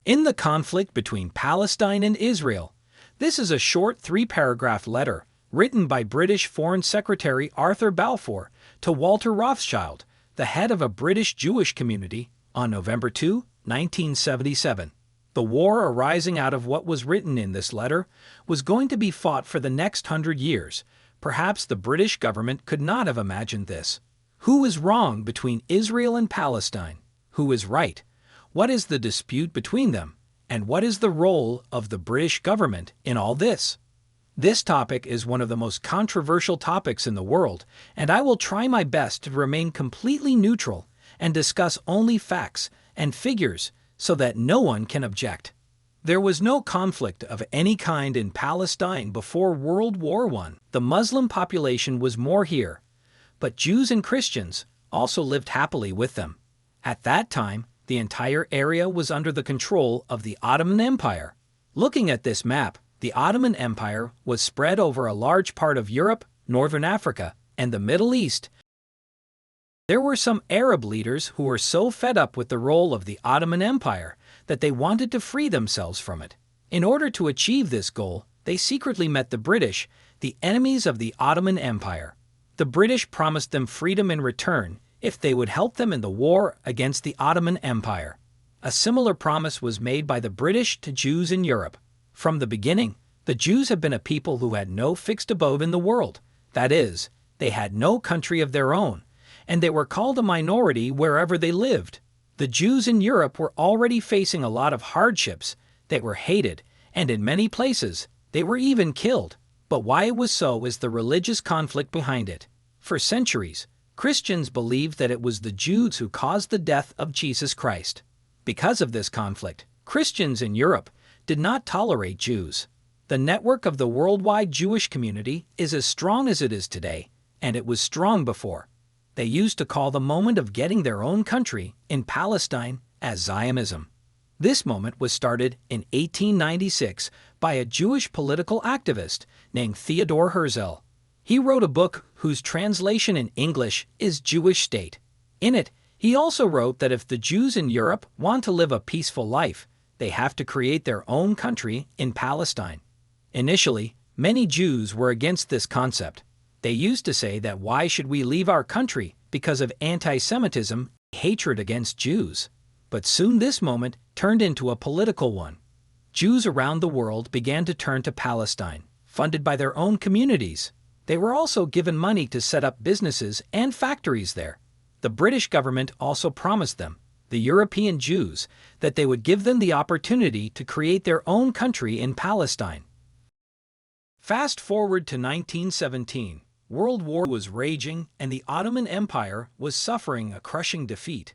In the conflict between Palestine and Israel, this is a short three-paragraph letter written by British Foreign Secretary Arthur Balfour to Walter Rothschild, the head of a British Jewish community, on November 2, 1977. The war arising out of what was written in this letter was going to be fought for the next 100 years. Perhaps the British government could not have imagined this. Who is wrong between Israel and Palestine? Who is right? What is the dispute between them? And what is the role of the British government in all this? This topic is one of the most controversial topics in the world, and I will try my best to remain completely neutral and discuss only facts and figures so that no one can object. There was no conflict of any kind in Palestine before World War I. The Muslim population was more here, but Jews and Christians also lived happily with them. At that time, the entire area was under the control of the Ottoman Empire. Looking at this map, the Ottoman Empire was spread over a large part of Europe, Northern Africa, and the Middle East. There were some Arab leaders who were so fed up with the role of the Ottoman Empire that they wanted to free themselves from it. In order to achieve this goal, they secretly met the British, the enemies of the Ottoman Empire. The British promised them freedom in return if they would help them in the war against the Ottoman Empire. A similar promise was made by the British to Jews in Europe. From the beginning, the Jews have been a people who had no fixed abode in the world. That is, they had no country of their own, and they were called a minority wherever they lived. The Jews in Europe were already facing a lot of hardships. They were hated, and in many places, they were even killed. But why it was so is the religious conflict behind it. For centuries, Christians believed that it was the Jews who caused the death of Jesus Christ. Because of this conflict, Christians in Europe did not tolerate Jews. The network of the worldwide Jewish community is as strong as it is today, and it was strong before. They used to call the moment of getting their own country in Palestine as Zionism. This moment was started in 1896 by a Jewish political activist named Theodor Herzl. He wrote a book whose translation in English is Jewish State. In it, he also wrote that if the Jews in Europe want to live a peaceful life, they have to create their own country in Palestine. Initially, many Jews were against this concept. They used to say that why should we leave our country because of anti-Semitism, hatred against Jews? But soon this moment turned into a political one. Jews around the world began to turn to Palestine, funded by their own communities. They were also given money to set up businesses and factories there. The British government also promised them, the European Jews, that they would give them the opportunity to create their own country in Palestine. Fast forward to 1917. World War was raging and the Ottoman Empire was suffering a crushing defeat.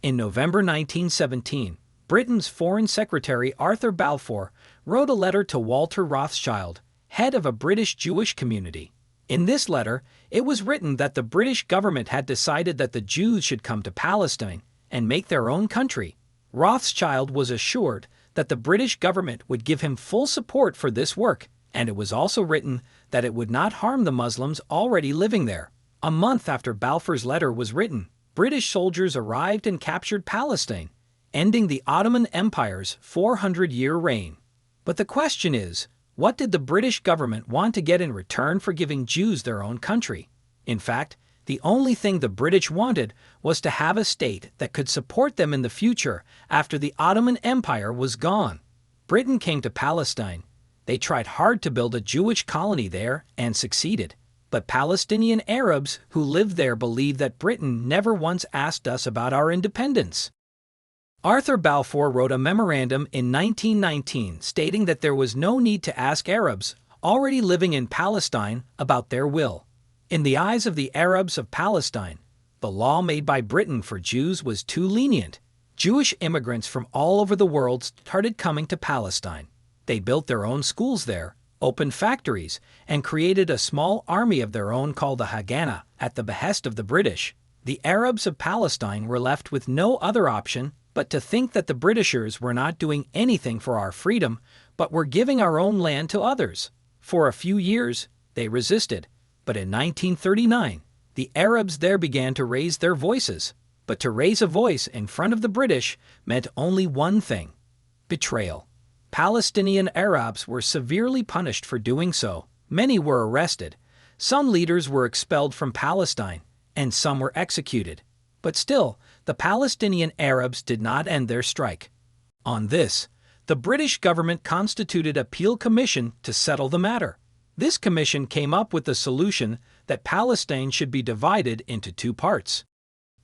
In November 1917, Britain's Foreign Secretary Arthur Balfour wrote a letter to Walter Rothschild, head of a British Jewish community. In this letter, it was written that the British government had decided that the Jews should come to Palestine and make their own country. Rothschild was assured that the British government would give him full support for this work, and it was also written that it would not harm the Muslims already living there. A month after Balfour's letter was written, British soldiers arrived and captured Palestine, ending the Ottoman Empire's 400-year reign. But the question is, what did the British government want to get in return for giving Jews their own country? In fact, the only thing the British wanted was to have a state that could support them in the future after the Ottoman Empire was gone. Britain came to Palestine. They tried hard to build a Jewish colony there and succeeded. But Palestinian Arabs who lived there believed that Britain never once asked us about our independence. Arthur Balfour wrote a memorandum in 1919 stating that there was no need to ask Arabs already living in Palestine about their will. In the eyes of the Arabs of Palestine, the law made by Britain for Jews was too lenient. Jewish immigrants from all over the world started coming to Palestine. They built their own schools there, opened factories, and created a small army of their own called the Haganah at the behest of the British. The Arabs of Palestine were left with no other option but to think that the Britishers were not doing anything for our freedom, but were giving our own land to others. For a few years, they resisted, but in 1939, the Arabs there began to raise their voices. But to raise a voice in front of the British meant only one thing: betrayal. Palestinian Arabs were severely punished for doing so. Many were arrested. Some leaders were expelled from Palestine, and some were executed. But still, the Palestinian Arabs did not end their strike. On this, the British government constituted a Peel Commission to settle the matter. This commission came up with the solution that Palestine should be divided into two parts.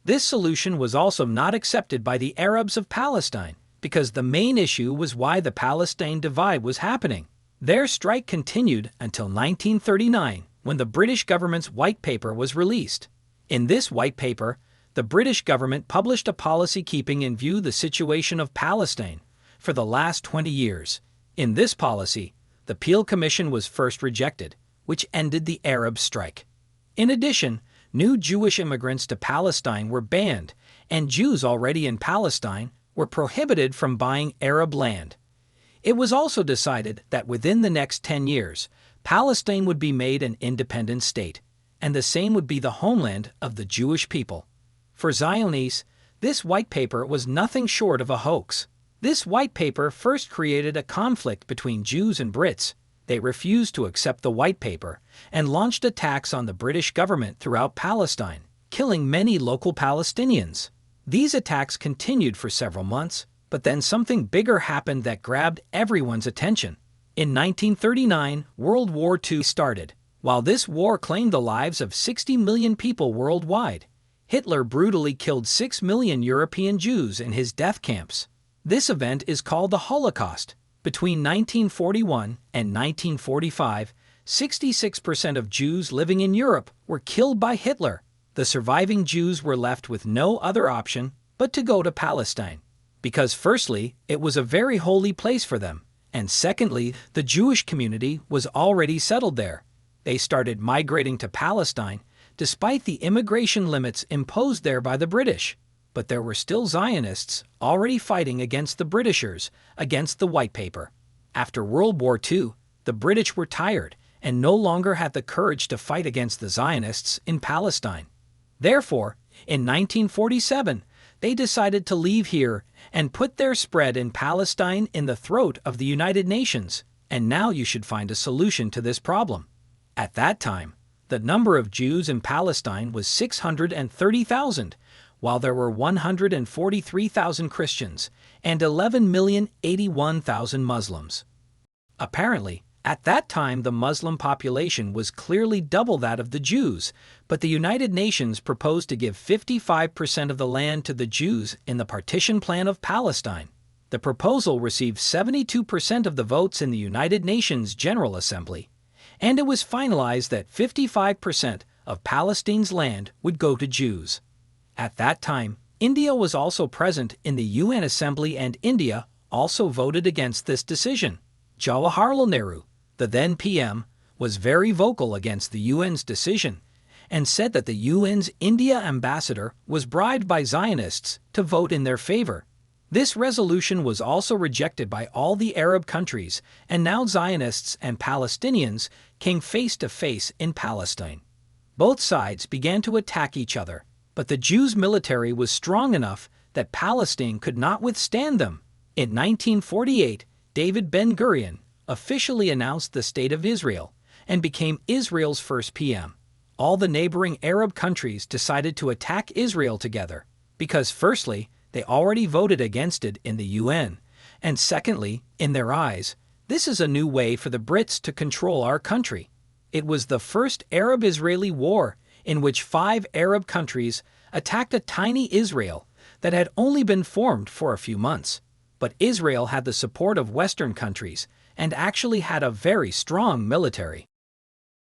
This solution was also not accepted by the Arabs of Palestine, because the main issue was why the Palestine divide was happening. Their strike continued until 1939, when the British government's white paper was released. In this white paper, the British government published a policy keeping in view the situation of Palestine for the last 20 years. In this policy, the Peel Commission was first rejected, which ended the Arab strike. In addition, new Jewish immigrants to Palestine were banned, and Jews already in Palestine were prohibited from buying Arab land. It was also decided that within the next 10 years, Palestine would be made an independent state, and the same would be the homeland of the Jewish people. For Zionists, this white paper was nothing short of a hoax. This white paper first created a conflict between Jews and Brits. They refused to accept the white paper and launched attacks on the British government throughout Palestine, killing many local Palestinians. These attacks continued for several months, but then something bigger happened that grabbed everyone's attention. In 1939, World War II started. While this war claimed the lives of 60 million people worldwide, Hitler brutally killed 6 million European Jews in his death camps. This event is called the Holocaust. Between 1941 and 1945, 66% of Jews living in Europe were killed by Hitler. The surviving Jews were left with no other option but to go to Palestine, because firstly, it was a very holy place for them, and secondly, the Jewish community was already settled there. They started migrating to Palestine despite the immigration limits imposed there by the British. But there were still Zionists already fighting against the Britishers, against the white paper. After World War II, the British were tired and no longer had the courage to fight against the Zionists in Palestine. Therefore, in 1947, they decided to leave here and put their spread in Palestine in the throat of the United Nations, and now you should find a solution to this problem. At that time, the number of Jews in Palestine was 630,000, while there were 143,000 Christians and 11,081,000 Muslims. Apparently, at that time the Muslim population was clearly double that of the Jews, but the United Nations proposed to give 55% of the land to the Jews in the partition plan of Palestine. The proposal received 72% of the votes in the United Nations General Assembly, and it was finalized that 55% of Palestine's land would go to Jews. At that time, India was also present in the UN Assembly, and India also voted against this decision. Jawaharlal Nehru, the then PM, was very vocal against the UN's decision and said that the UN's India ambassador was bribed by Zionists to vote in their favor. This resolution was also rejected by all the Arab countries, and now Zionists and Palestinians came face to face in Palestine. Both sides began to attack each other, but the Jews' military was strong enough that Palestine could not withstand them. In 1948, David Ben-Gurion officially announced the State of Israel and became Israel's first PM. All the neighboring Arab countries decided to attack Israel together, because firstly, they already voted against it in the UN, and secondly, in their eyes, this is a new way for the Brits to control our country. It was the first Arab-Israeli war in which 5 Arab countries attacked a tiny Israel that had only been formed for a few months. But Israel had the support of Western countries and actually had a very strong military.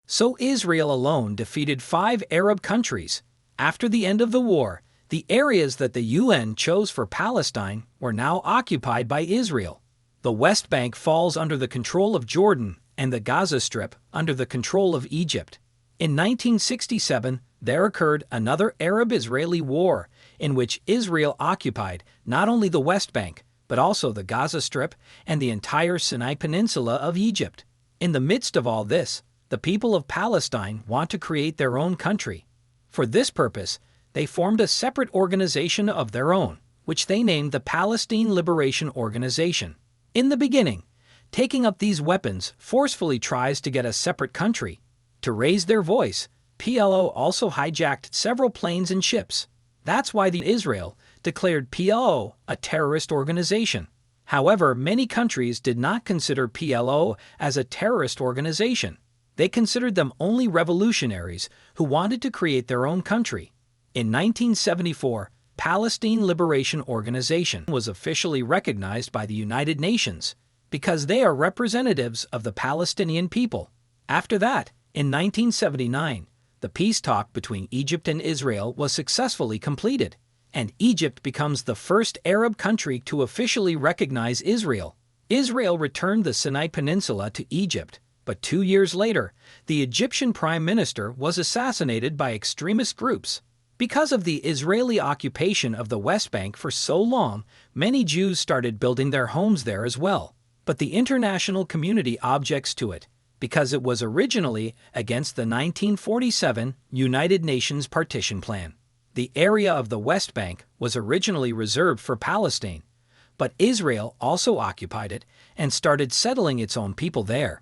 So Israel alone defeated 5 Arab countries. After the end of the war, the areas that the UN chose for Palestine were now occupied by Israel. The West Bank falls under the control of Jordan and the Gaza Strip under the control of Egypt. In 1967, there occurred another Arab-Israeli war in which Israel occupied not only the West Bank, but also the Gaza Strip and the entire Sinai Peninsula of Egypt. In the midst of all this, the people of Palestine want to create their own country. For this purpose, They formed a separate organization of their own, which they named the Palestine Liberation Organization. In the beginning, taking up these weapons forcefully tries to get a separate country. To raise their voice, PLO also hijacked several planes and ships. That's why Israel declared PLO a terrorist organization. However, many countries did not consider PLO as a terrorist organization. They considered them only revolutionaries who wanted to create their own country. In 1974, Palestine Liberation Organization was officially recognized by the United Nations because they are representatives of the Palestinian people. After that, in 1979, the peace talk between Egypt and Israel was successfully completed, and Egypt becomes the first Arab country to officially recognize Israel. Israel returned the Sinai Peninsula to Egypt, but 2 years later, the Egyptian prime minister was assassinated by extremist groups. Because of the Israeli occupation of the West Bank for so long, many Jews started building their homes there as well. But the international community objects to it, because it was originally against the 1947 United Nations partition plan. The area of the West Bank was originally reserved for Palestine, but Israel also occupied it and started settling its own people there.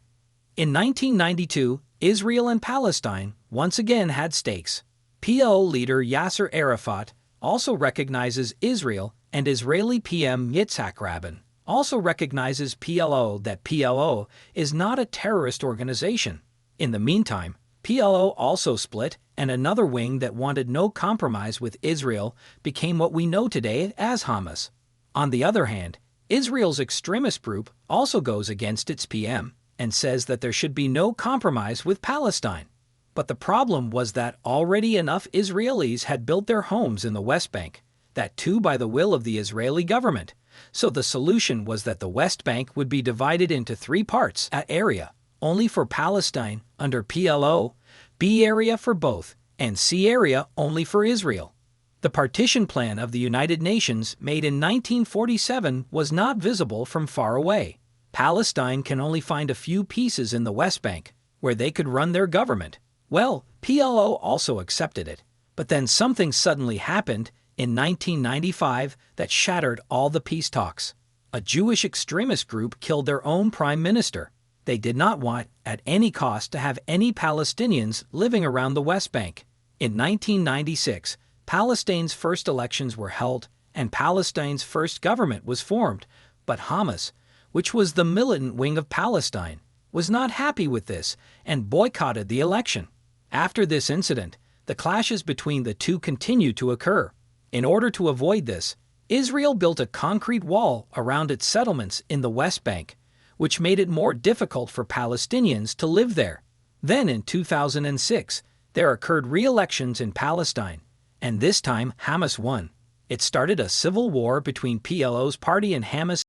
In 1992, Israel and Palestine once again had stakes. PLO leader Yasser Arafat also recognizes Israel, and Israeli PM Yitzhak Rabin also recognizes that PLO is not a terrorist organization. In the meantime, PLO also split, and another wing that wanted no compromise with Israel became what we know today as Hamas. On the other hand, Israel's extremist group also goes against its PM and says that there should be no compromise with Palestine. But the problem was that already enough Israelis had built their homes in the West Bank, that too by the will of the Israeli government. So the solution was that the West Bank would be divided into 3 parts: A area only for Palestine under PLO, B area for both, and C area only for Israel. The partition plan of the United Nations made in 1947 was not visible from far away. Palestine can only find a few pieces in the West Bank where they could run their government. Well, PLO also accepted it, but then something suddenly happened in 1995 that shattered all the peace talks. A Jewish extremist group killed their own prime minister. They did not want, at any cost, to have any Palestinians living around the West Bank. In 1996, Palestine's first elections were held, and Palestine's first government was formed, but Hamas, which was the militant wing of Palestine, was not happy with this and boycotted the election. After this incident, the clashes between the two continued to occur. In order to avoid this, Israel built a concrete wall around its settlements in the West Bank, which made it more difficult for Palestinians to live there. Then in 2006, there occurred re-elections in Palestine, and this time Hamas won. It started a civil war between PLO's party and Hamas.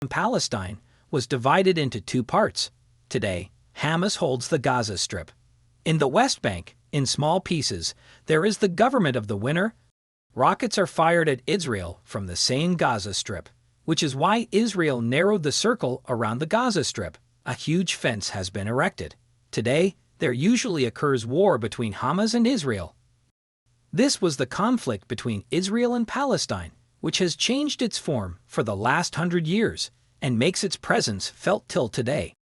Palestine was divided into 2 parts. Today, Hamas holds the Gaza Strip. In the West Bank, in small pieces, there is the government of the winner. Rockets are fired at Israel from the same Gaza Strip, which is why Israel narrowed the circle around the Gaza Strip. A huge fence has been erected. Today, there usually occurs war between Hamas and Israel. This was the conflict between Israel and Palestine, which has changed its form for the last 100 years and makes its presence felt till today.